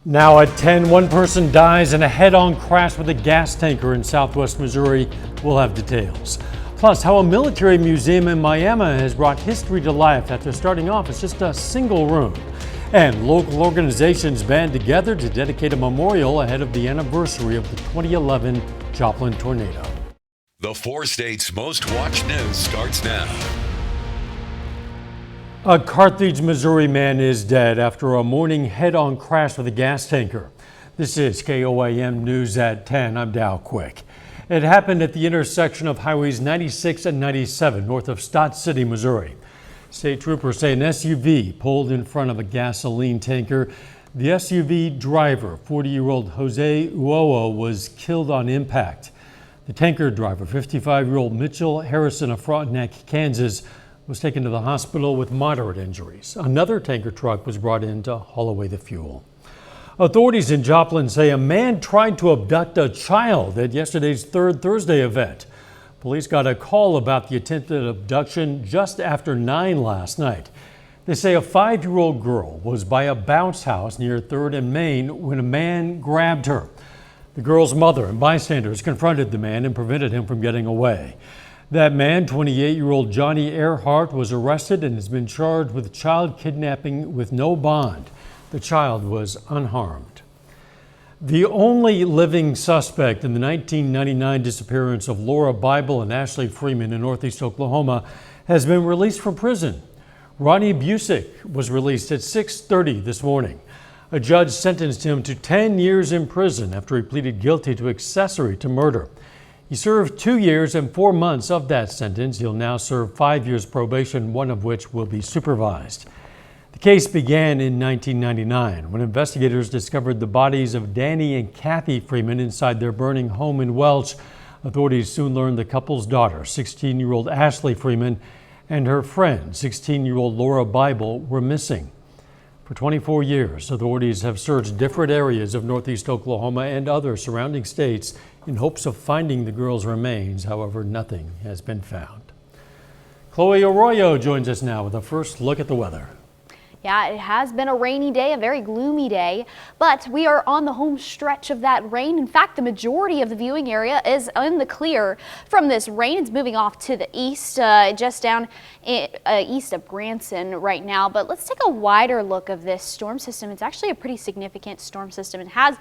Now at 10, one person dies in a head-on crash with a gas tanker in southwest Missouri. We'll have details. Plus, how a military museum in Miami has brought history to life after starting off as just a single room. And local organizations band together to dedicate a memorial ahead of the anniversary of the 2011 Joplin tornado. The 4 states' most watched news starts now. A Carthage, Missouri man is dead after a morning head-on crash with a gas tanker. This is KOAM News at 10. I'm Dow Quick. It happened at the intersection of Highways 96 and 97 north of Stott City, Missouri. State troopers say an SUV pulled in front of a gasoline tanker. The SUV driver, 40-year-old Jose Uoa, was killed on impact. The tanker driver, 55-year-old Mitchell Harrison of Frontenac, Kansas, was taken to the hospital with moderate injuries. Another tanker truck was brought in to haul away the fuel. Authorities in Joplin say a man tried to abduct a child at yesterday's Third Thursday event. Police got a call about the attempted abduction just after 9 last night. They say a 5-year-old girl was by a bounce house near 3rd and Main when a man grabbed her. The girl's mother and bystanders confronted the man and prevented him from getting away. That man, 28-year-old Johnny Earhart, was arrested and has been charged with child kidnapping with no bond. The child was unharmed. The only living suspect in the 1999 disappearance of Laura Bible and Ashley Freeman in Northeast Oklahoma has been released from prison. Ronnie Busick was released at 6:30 this morning. A judge sentenced him to 10 years in prison after he pleaded guilty to accessory to murder. He served 2 years and 4 months of that sentence. He'll now serve 5 years probation, one of which will be supervised. The case began in 1999 when investigators discovered the bodies of Danny and Kathy Freeman inside their burning home in Welch. Authorities soon learned the couple's daughter, 16-year-old Ashley Freeman, and her friend, 16-year-old Laura Bible, were missing. For 24 years, authorities have searched different areas of Northeast Oklahoma and other surrounding states in hopes of finding the girls' remains. However, nothing has been found. Chloe Arroyo joins us now with a first look at the weather. Yeah, it has been a rainy day, a very gloomy day, but we are on the home stretch of that rain. In fact, the majority of the viewing area is in the clear from this rain. It's moving off to the east, just down east of Granson right now. But let's take a wider look of this storm system. It's actually a pretty significant storm system. It has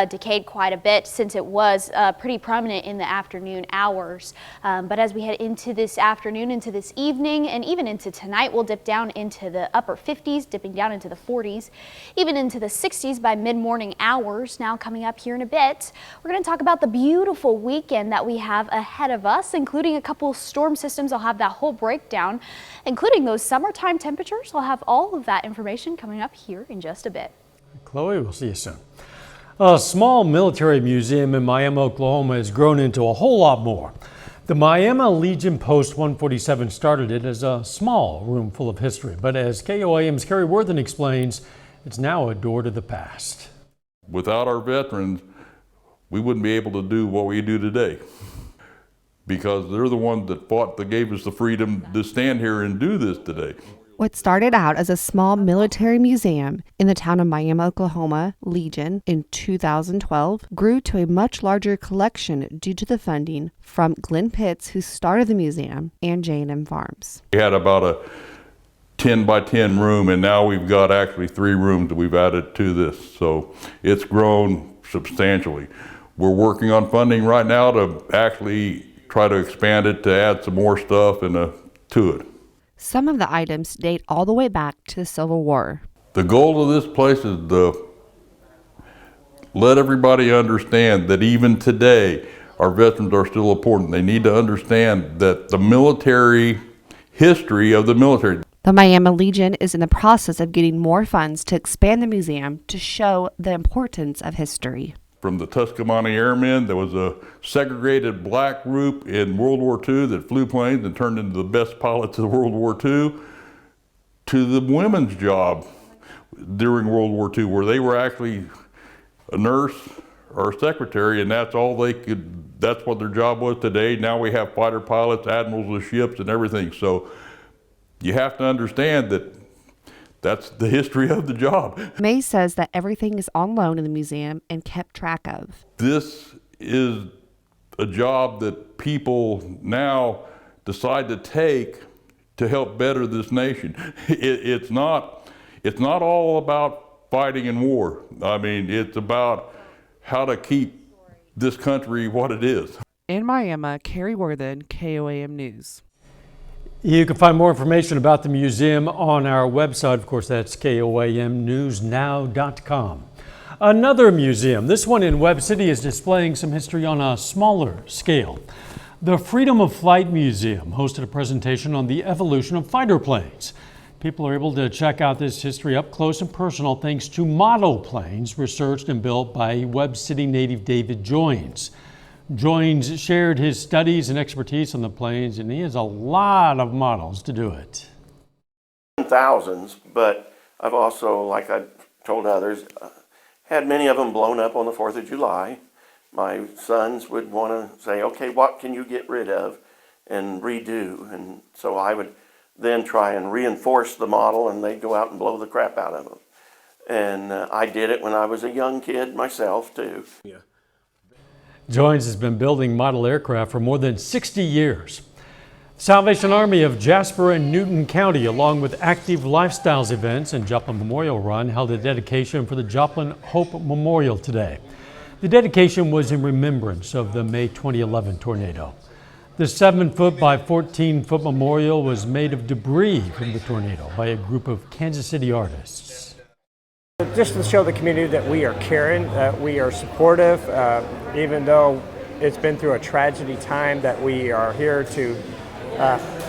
decayed quite a bit since it was pretty prominent in the afternoon hours. But as we head into this afternoon, into this evening, and even into tonight, we'll dip down into the upper 50s. Dipping down into the 40s, even into the 60s by mid-morning hours. Now coming up here in a bit, we're going to talk about the beautiful weekend that we have ahead of us, including a couple storm systems. I'll have that whole breakdown, including those summertime temperatures. I'll have all of that information coming up here in just a bit. Chloe, we'll see you soon. A small military museum in Miami, Oklahoma has grown into a whole lot more. The Miami Legion Post 147 started it as a small room full of history, but as KOAM's Kerry Worthen explains, it's now a door to the past. Without our veterans, we wouldn't be able to do what we do today, because they're the ones that fought, that gave us the freedom to stand here and do this today. What started out as a small military museum in the town of Miami, Oklahoma, Legion, in 2012, grew to a much larger collection due to the funding from Glenn Pitts, who started the museum, and J&M Farms. We had about a 10 by 10 room, and now we've got actually 3 rooms that we've added to this. So it's grown substantially. We're working on funding right now to actually try to expand it, to add some more stuff to it. Some of the items date all the way back to the Civil War. The goal of this place is to let everybody understand that even today, our veterans are still important. They need to understand that the military history of the military. The Miami Legion is in the process of getting more funds to expand the museum to show the importance of history. From the Tuscomani Airmen, there was a segregated black group in World War II that flew planes and turned into the best pilots of World War II, to the women's job during World War II, where they were actually a nurse or a secretary, and that's all they could, that's what their job was. Today, now we have fighter pilots, admirals of ships, and everything. So you have to understand that That's the history of the job. May says that everything is on loan in the museum and kept track of. This is a job that people now decide to take to help better this nation. It's not all about fighting in war. I mean, it's about how to keep this country what it is. In Miami, Carrie Worthen, KOAM News. You can find more information about the museum on our website. Of course, that's KOAMnewsnow.com. Another museum, this one in Webb City, is displaying some history on a smaller scale. The Freedom of Flight Museum hosted a presentation on the evolution of fighter planes. People are able to check out this history up close and personal thanks to model planes researched and built by Webb City native David Joins. Joins shared his studies and expertise on the planes, and he has a lot of models to do it. Thousands, but I've also, like I told others, had many of them blown up on the 4th of July. My sons would want to say, okay, what can you get rid of and redo? And so I would then try and reinforce the model, and they'd go out and blow the crap out of them. And I did it when I was a young kid myself, too. Yeah. Joins has been building model aircraft for more than 60 years. Salvation Army of Jasper and Newton County, along with Active Lifestyles events and Joplin Memorial Run, held a dedication for the Joplin Hope Memorial today. The dedication was in remembrance of the May 2011 tornado. The 7-foot by 14-foot memorial was made of debris from the tornado by a group of Kansas City artists. Just to show the community that we are caring, that we are supportive, even though it's been through a tragedy time, that we are here to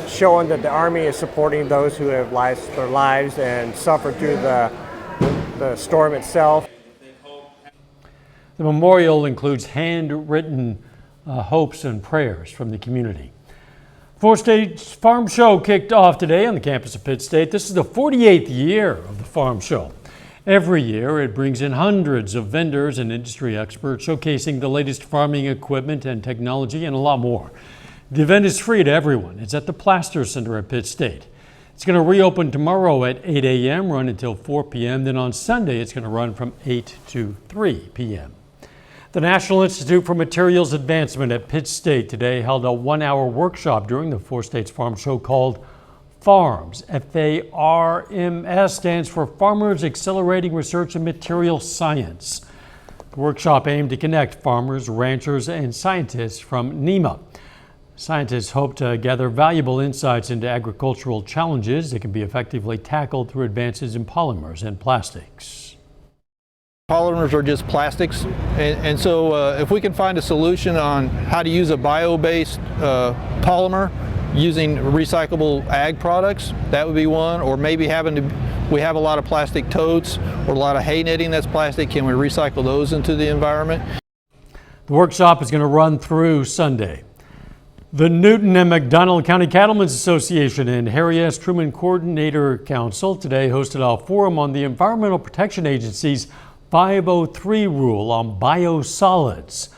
showing that the Army is supporting those who have lost their lives and suffered through the storm itself. The memorial includes handwritten hopes and prayers from the community. 4 States Farm Show kicked off today on the campus of Pitt State. This is the 48th year of the Farm Show. Every year, it brings in hundreds of vendors and industry experts showcasing the latest farming equipment and technology and a lot more. The event is free to everyone. It's at the Plaster Center at Pitt State. It's going to reopen tomorrow at 8 a.m., run until 4 p.m. Then on Sunday, it's going to run from 8 to 3 p.m. The National Institute for Materials Advancement at Pitt State today held a 1-hour workshop during the 4 States Farm Show called FARMS. F-A-R-M-S stands for Farmers Accelerating Research in Material Science. The workshop aimed to connect farmers, ranchers, and scientists from NEMA. Scientists hope to gather valuable insights into agricultural challenges that can be effectively tackled through advances in polymers and plastics. Polymers are just plastics, and so if we can find a solution on how to use a bio-based polymer using recyclable ag products, that would be one. Or maybe we have a lot of plastic totes or a lot of hay netting that's plastic. Can we recycle those into the environment? The workshop is going to run through Sunday. The Newton and McDonald County Cattlemen's Association and Harry S. Truman Coordinator Council today hosted a forum on the Environmental Protection Agency's 503 rule on biosolids.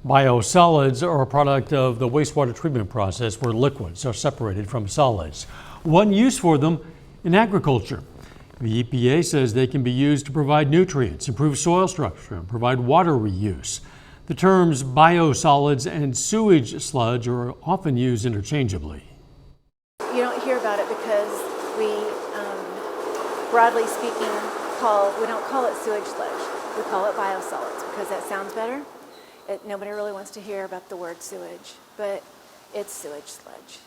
Biosolids are a product of the wastewater treatment process where liquids are separated from solids. One use for them in agriculture. The EPA says they can be used to provide nutrients, improve soil structure, and provide water reuse. The terms biosolids and sewage sludge are often used interchangeably. You don't hear about it because we, broadly speaking, we don't call it sewage sludge. We call it biosolids because that sounds better. Nobody really wants to hear about the word sewage, but it's sewage sludge.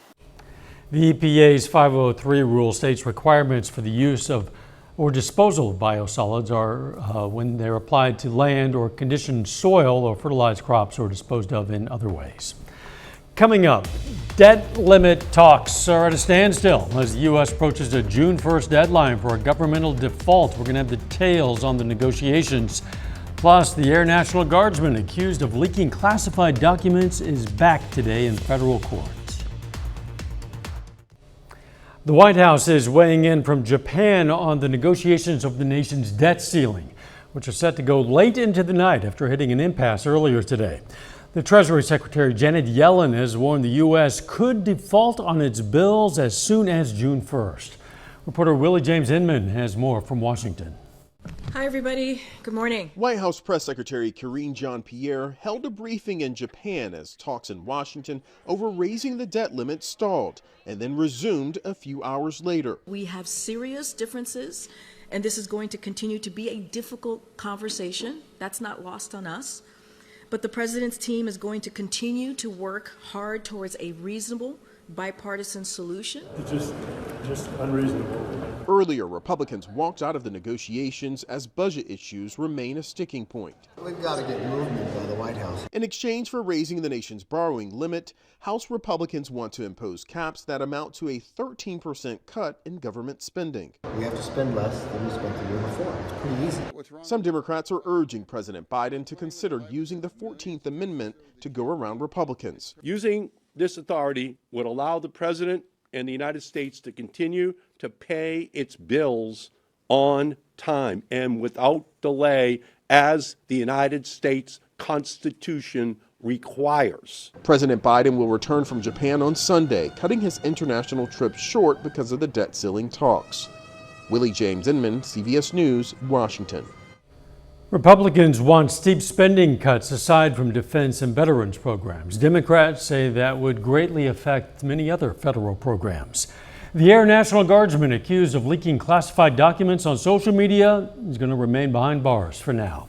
The EPA's 503 rule states requirements for the use of or disposal of biosolids are when they're applied to land or conditioned soil or fertilized crops or disposed of in other ways. Coming up, debt limit talks are at a standstill as the U.S. approaches the June 1st deadline for a governmental default. We're going to have the details on the negotiations. Plus, the Air National Guardsman accused of leaking classified documents is back today in federal court. The White House is weighing in from Japan on the negotiations of the nation's debt ceiling, which are set to go late into the night after hitting an impasse earlier today. The Treasury Secretary Janet Yellen has warned the U.S. could default on its bills as soon as June 1st. Reporter Willie James Inman has more from Washington. Hi, everybody. Good morning. White House Press Secretary Karine Jean-Pierre held a briefing in Japan as talks in Washington over raising the debt limit stalled and then resumed a few hours later. We have serious differences, and this is going to continue to be a difficult conversation. That's not lost on us. But the president's team is going to continue to work hard towards a reasonable bipartisan solution. It's just unreasonable. Earlier, Republicans walked out of the negotiations as budget issues remain a sticking point. We've got to get movement by the White House. In exchange for raising the nation's borrowing limit, House Republicans want to impose caps that amount to a 13% cut in government spending. We have to spend less than we spent the year before. It's pretty easy. Some Democrats are urging President Biden to consider using the 14th Amendment to go around Republicans. Using this authority would allow the president and the United States to continue to pay its bills on time and without delay, as the United States Constitution requires. President Biden will return from Japan on Sunday, cutting his international trip short because of the debt ceiling talks. Willie James Inman, CBS News, Washington. Republicans want steep spending cuts aside from defense and veterans programs. Democrats say that would greatly affect many other federal programs. The Air National Guardsman accused of leaking classified documents on social media is going to remain behind bars for now.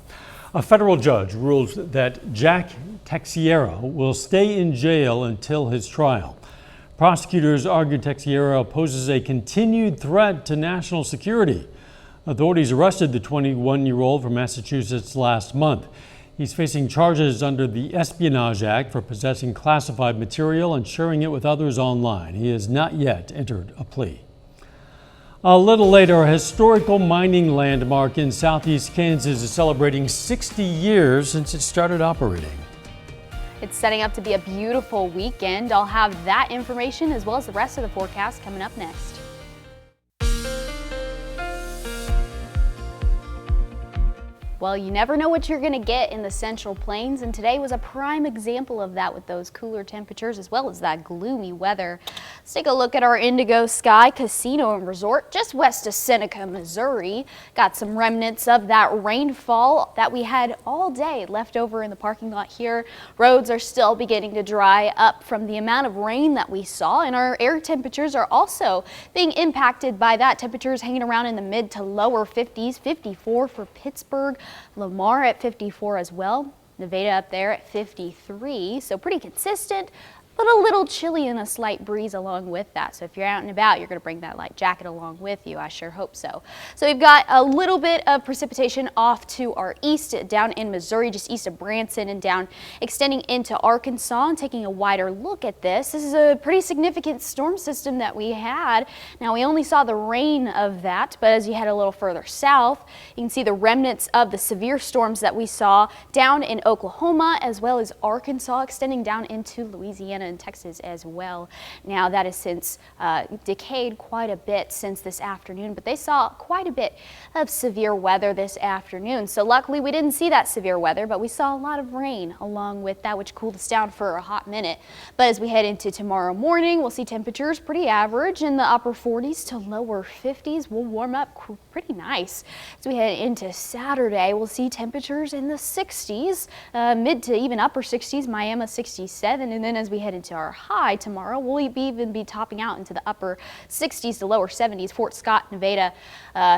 A federal judge ruled that Jack Teixeira will stay in jail until his trial. Prosecutors argue Teixeira poses a continued threat to national security. Authorities arrested the 21-year-old from Massachusetts last month. He's facing charges under the Espionage Act for possessing classified material and sharing it with others online. He has not yet entered a plea. A little later, a historical mining landmark in southeast Kansas is celebrating 60 years since it started operating. It's setting up to be a beautiful weekend. I'll have that information as well as the rest of the forecast coming up next. Well, you never know what you're going to get in the Central Plains, and today was a prime example of that with those cooler temperatures as well as that gloomy weather. Let's take a look at our Indigo Sky Casino and Resort just west of Seneca, Missouri. Got some remnants of that rainfall that we had all day left over in the parking lot here. Roads are still beginning to dry up from the amount of rain that we saw, and our air temperatures are also being impacted by that. Temperatures hanging around in the mid to lower 50s, 54 for Pittsburgh. Lamar at 54 as well. Nevada up there at 53, so pretty consistent, but a little chilly and a slight breeze along with that. So if you're out and about, you're going to bring that light jacket along with you. I sure hope so. So we've got a little bit of precipitation off to our east, down in Missouri, just east of Branson, and down extending into Arkansas. And taking a wider look at this is a pretty significant storm system that we had. Now we only saw the rain of that, but as you head a little further south, you can see the remnants of the severe storms that we saw down in Oklahoma as well as Arkansas, extending down into Louisiana and Texas as well. Now that has since decayed quite a bit since this afternoon, but they saw quite a bit of severe weather this afternoon. So luckily we didn't see that severe weather, but we saw a lot of rain along with that, which cooled us down for a hot minute. But as we head into tomorrow morning, we'll see temperatures pretty average in the upper 40s to lower 50s. We'll warm up pretty nice. As we head into Saturday, we'll see temperatures in the 60s, mid to even upper 60s, Miami 67, and then as we head into our high tomorrow, we'll even be topping out into the upper 60s to lower 70s. Fort Scott, Nevada,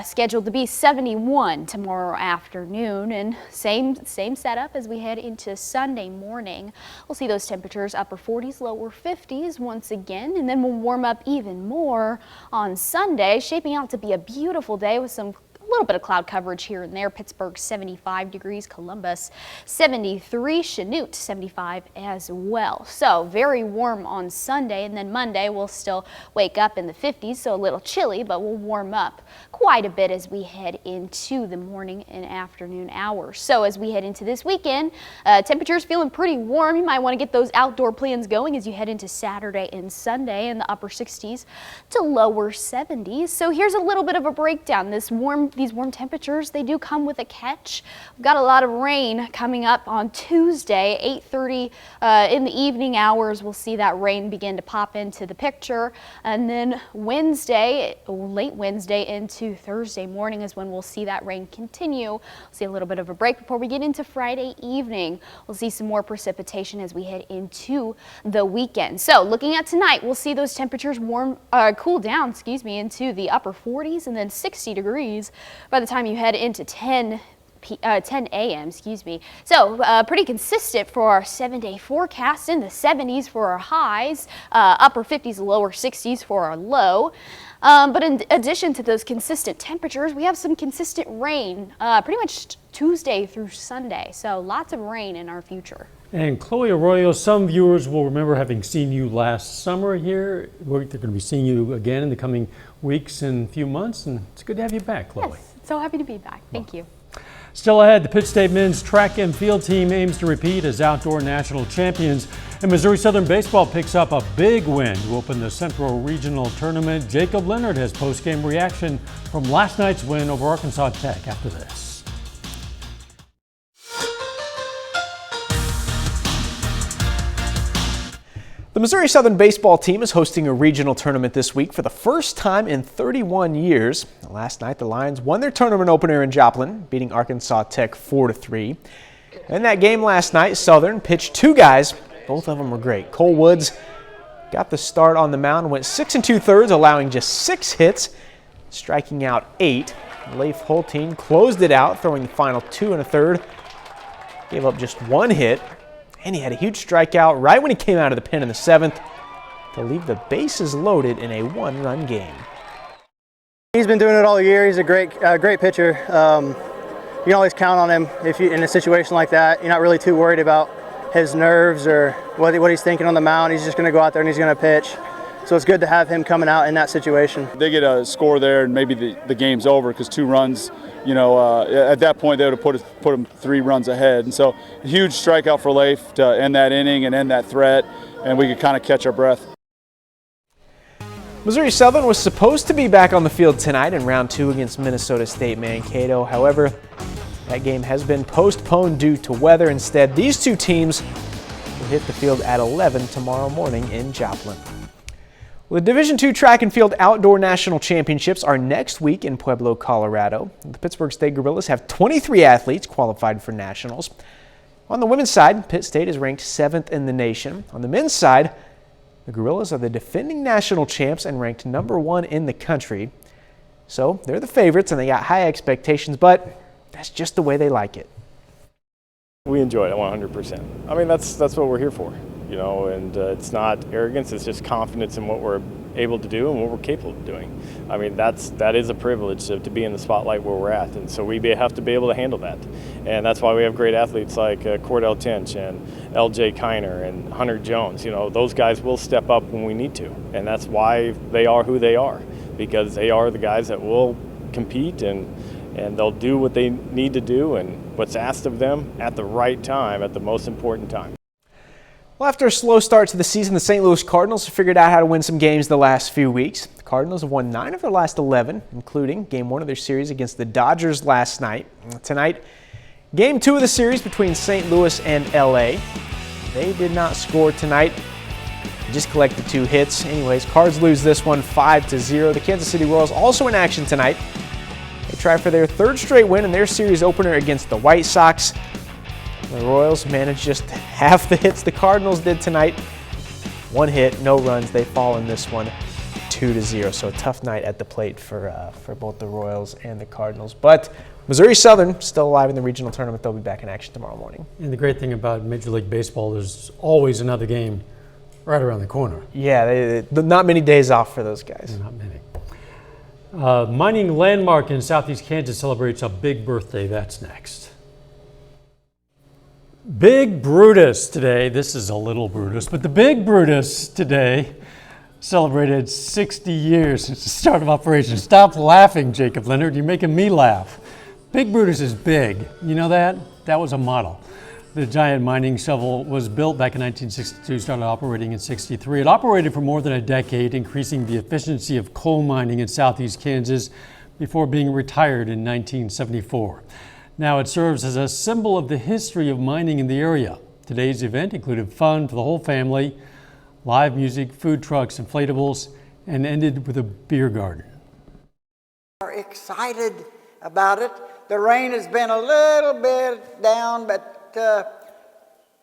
scheduled to be 71 tomorrow afternoon, and same setup as we head into Sunday morning. We'll see those temperatures upper 40s, lower 50s once again, and then we'll warm up even more on Sunday, shaping out to be a beautiful day with some little bit of cloud coverage here and there. Pittsburgh 75 degrees, Columbus 73, Chanute 75 as well. So very warm on Sunday, and then Monday we'll still wake up in the 50s, so a little chilly, but we'll warm up quite a bit as we head into the morning and afternoon hours. So as we head into this weekend, temperatures feeling pretty warm. You might want to get those outdoor plans going as you head into Saturday and Sunday in the upper 60s to lower 70s. So here's a little bit of a breakdown. These these warm temperatures, they do come with a catch. We've got a lot of rain coming up on Tuesday, 8:30 in the evening hours. We'll see that rain begin to pop into the picture. And then Wednesday, late Wednesday into Thursday morning is when we'll see that rain continue. We'll see a little bit of a break before we get into Friday evening. We'll see some more precipitation as we head into the weekend. So looking at tonight, we'll see those temperatures cool down, into the upper 40s and then 60 degrees by the time you head into 10 a.m. So pretty consistent for our 7-day forecast, in the 70s for our highs, upper 50s, lower 60s for our low. But in addition to those consistent temperatures, we have some consistent rain pretty much Tuesday through Sunday. So lots of rain in our future. And Chloe Arroyo, some viewers will remember having seen you last summer here. They're going to be seeing you again in the coming weeks and few months, and it's good to have you back, Chloe. Yes, so happy to be back. Thank you. Still ahead, the Pitt State men's track and field team aims to repeat as outdoor national champions, and Missouri Southern baseball picks up a big win to open the Central Regional Tournament. Jacob Leonard has post-game reaction from last night's win over Arkansas Tech after this. The Missouri Southern baseball team is hosting a regional tournament this week for the first time in 31 years. Last night, the Lions won their tournament opener in Joplin, beating Arkansas Tech 4-3. In that game last night, Southern pitched 2 guys. Both of them were great. Cole Woods got the start on the mound, went 6 2/3, allowing just 6 hits, striking out 8. Leif Holtein closed it out, throwing the final 2 1/3. Gave up just 1 hit. And he had a huge strikeout right when he came out of the pen in the 7th to leave the bases loaded in a 1-run game. He's been doing it all year. He's a great pitcher. You can always count on him if you in a situation like that. You're not really too worried about his nerves or what he's thinking on the mound. He's just going to go out there and he's going to pitch. So it's good to have him coming out in that situation. They get a score there and maybe the game's over because 2 runs, at that point they would have put them 3 runs ahead. And so a huge strikeout for Leif to end that inning and end that threat, and we could kind of catch our breath. Missouri Southern was supposed to be back on the field tonight in round 2 against Minnesota State Mankato. However, that game has been postponed due to weather. Instead, these 2 teams will hit the field at 11 tomorrow morning in Joplin. Well, the Division II Track and Field Outdoor National Championships are next week in Pueblo, Colorado. The Pittsburgh State Gorillas have 23 athletes qualified for nationals. On the women's side, Pitt State is ranked 7th in the nation. On the men's side, the Gorillas are the defending national champs and ranked number 1 in the country. So they're the favorites and they got high expectations, but that's just the way they like it. We enjoy it 100%. I mean, that's what we're here for, and it's not arrogance, it's just confidence in what we're able to do and what we're capable of doing. I mean, that is a privilege to be in the spotlight where we're at, and so we have to be able to handle that. And that's why we have great athletes like Cordell Tinch and LJ Kiner and Hunter Jones. Those guys will step up when we need to, and that's why they are who they are, because they are the guys that will compete and they'll do what they need to do and what's asked of them at the right time, at the most important time. Well, after a slow start to the season, the St. Louis Cardinals have figured out how to win some games the last few weeks. The Cardinals have won 9 of their last 11, including Game 1 of their series against the Dodgers last night. Tonight, Game 2 of the series between St. Louis and LA. They did not score tonight. They just collected 2 hits. Anyways, Cards lose this one 5-0. The Kansas City Royals also in action tonight. They try for their 3rd straight win in their series opener against the White Sox. The Royals managed just half the hits the Cardinals did tonight. 1 hit, no runs. They fall in this one 2-0. So a tough night at the plate for both the Royals and the Cardinals. But Missouri Southern still alive in the regional tournament. They'll be back in action tomorrow morning. And the great thing about Major League Baseball, there's always another game right around the corner. Yeah, not many days off for those guys. Not many. Mining Landmark in southeast Kansas celebrates a big birthday. That's next. Big Brutus today. This is a little Brutus, but the Big Brutus today celebrated 60 years since the start of operation. Stop laughing, Jacob Leonard. You're making me laugh. Big Brutus is big. You know that? That was a model. The giant mining shovel was built back in 1962, started operating in 63. It operated for more than a decade, increasing the efficiency of coal mining in southeast Kansas. before being retired in 1974. Now it serves as a symbol of the history of mining in the area. Today's event included fun for the whole family, live music, food trucks, inflatables, and ended with a beer garden. We're excited about it. The rain has been a little bit down, but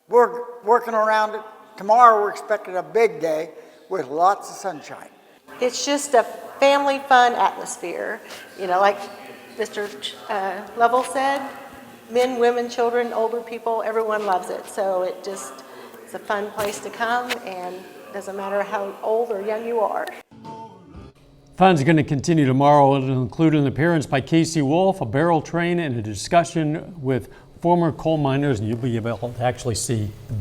we're working around it. Tomorrow we're expecting a big day with lots of sunshine. It's just a family fun atmosphere. You know, like Mr. Lovell said, men, women, children, older people, everyone loves it. So it's a fun place to come, and doesn't matter how old or young you are. Fun's going to continue tomorrow. It'll include an appearance by Casey Wolf, a barrel train, and a discussion with former coal miners, and you'll be able to actually see the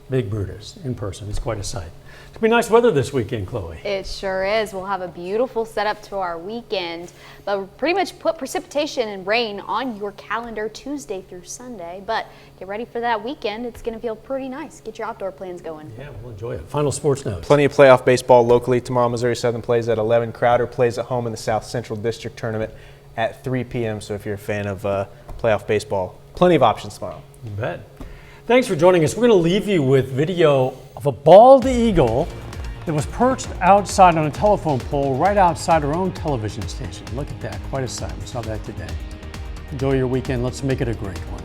big Brutus in person. It's quite a sight. It's going to be nice weather this weekend, Chloe. It sure is. We'll have a beautiful setup to our weekend, but we'll pretty much put precipitation and rain on your calendar Tuesday through Sunday. But get ready for that weekend. It's going to feel pretty nice. Get your outdoor plans going. Yeah, we'll enjoy it. Final sports notes. Plenty of playoff baseball locally tomorrow. Missouri Southern plays at 11. Crowder plays at home in the South Central District Tournament at 3 p.m. So if you're a fan of playoff baseball, plenty of options tomorrow. You bet. Thanks for joining us. We're going to leave you with video of a bald eagle that was perched outside on a telephone pole right outside our own television station. Look at that. Quite a sight. We saw that today. Enjoy your weekend. Let's make it a great one.